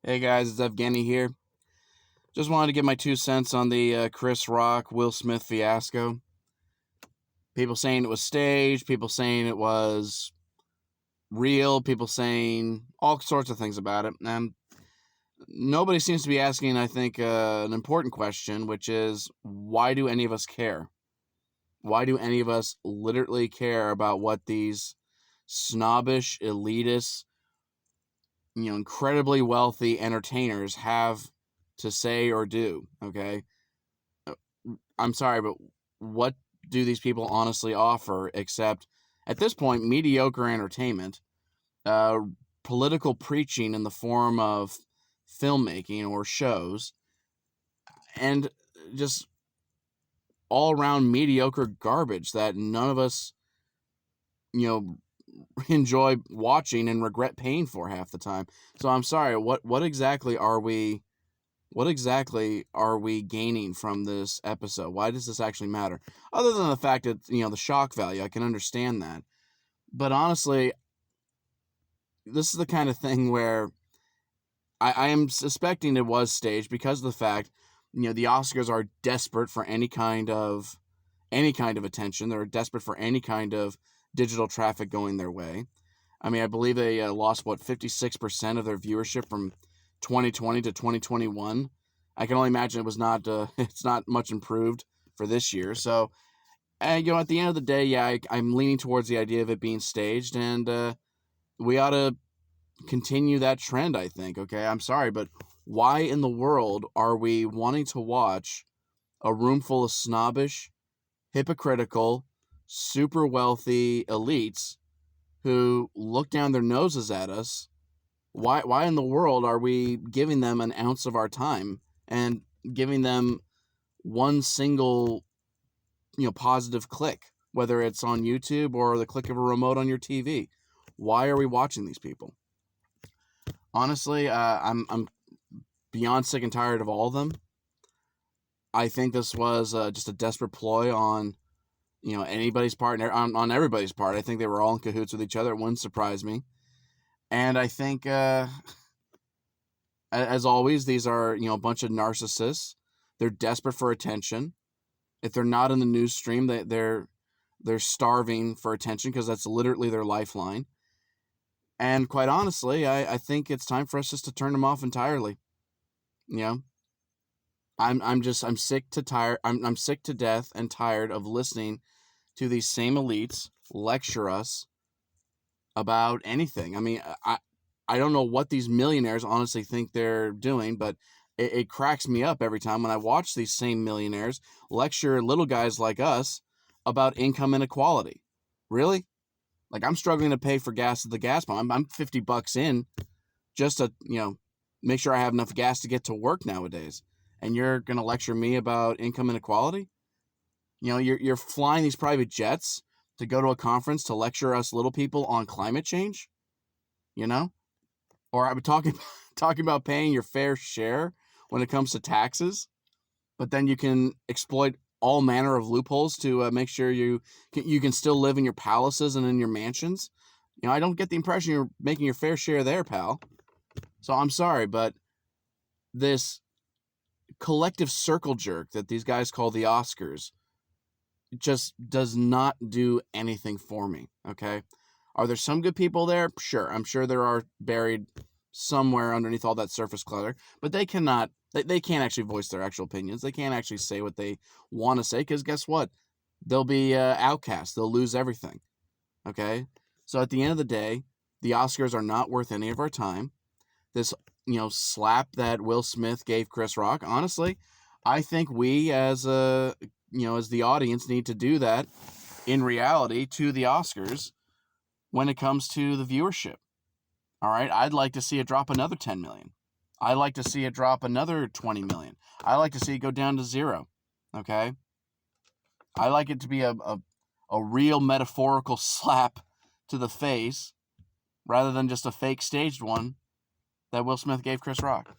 Hey guys, it's Evgeny here. Just wanted to give my 2 cents on the Chris Rock, Will Smith fiasco. People saying it was staged, people saying it was real, people saying all sorts of things about it. And nobody seems to be asking, I think, an important question, which is, why do any of us care? Why do any of us literally care about what these snobbish, elitist, incredibly wealthy entertainers have to say or do? Okay. I'm sorry, but what do these people honestly offer except, at this point, mediocre entertainment, uh, political preaching in the form of filmmaking or shows, and just all around mediocre garbage that none of us, you know, enjoy watching and regret paying for half the time. So I'm sorry, what exactly are we gaining from this episode? Why does this actually matter? Other than the fact that, the shock value, I can understand that. But honestly, this is the kind of thing where I am suspecting it was staged because of the fact, the Oscars are desperate for any kind of attention. They're desperate for any kind of digital traffic going their way. I mean, I believe they lost 56% of their viewership from 2020 to 2021. I can only imagine it was not it's not much improved for this year. So, at the end of the day, yeah, I'm leaning towards the idea of it being staged, and we ought to continue that trend, I think. Okay, I'm sorry, but why in the world are we wanting to watch a room full of snobbish, hypocritical, super wealthy elites who look down their noses at us? Why in the world are we giving them an ounce of our time and giving them one single, positive click, whether it's on YouTube or the click of a remote on your TV? Why are we watching these people? Honestly, I'm beyond sick and tired of all of them. I think this was just a desperate ploy on, anybody's part, on everybody's part. I think they were all in cahoots with each other. It wouldn't surprise me. And I think, as always, these are, a bunch of narcissists. They're desperate for attention. If they're not in the news stream, they're starving for attention because that's literally their lifeline. And quite honestly, I think it's time for us just to turn them off entirely. I'm sick to tired. I'm sick to death and tired of listening to these same elites lecture us about anything. I mean, I don't know what these millionaires honestly think they're doing, but it cracks me up every time when I watch these same millionaires lecture little guys like us about income inequality. Really? Like, I'm struggling to pay for gas at the gas pump. I'm $50 in just to, make sure I have enough gas to get to work nowadays. And you're going to lecture me about income inequality? You're flying these private jets to go to a conference to lecture us little people on climate change, Or I'm talking about paying your fair share when it comes to taxes, but then you can exploit all manner of loopholes to make sure you can still live in your palaces and in your mansions. I don't get the impression you're making your fair share there, pal. So I'm sorry, but this collective circle jerk that these guys call the Oscars just does not do anything for me, okay? Are there some good people there? Sure. I'm sure there are buried somewhere underneath all that surface clutter, but they can't actually voice their actual opinions. They can't actually say what they want to say because guess what? They'll be outcast. They'll lose everything, okay? So at the end of the day, the Oscars are not worth any of our time. This, slap that Will Smith gave Chris Rock, honestly, I think we as the audience need to do that in reality to the Oscars when it comes to the viewership. All right, I'd like to see it drop another 10 million. I'd like to see it drop another 20 million. I'd like to see it go down to 0. Okay? I like it to be a real metaphorical slap to the face rather than just a fake staged one that Will Smith gave Chris Rock.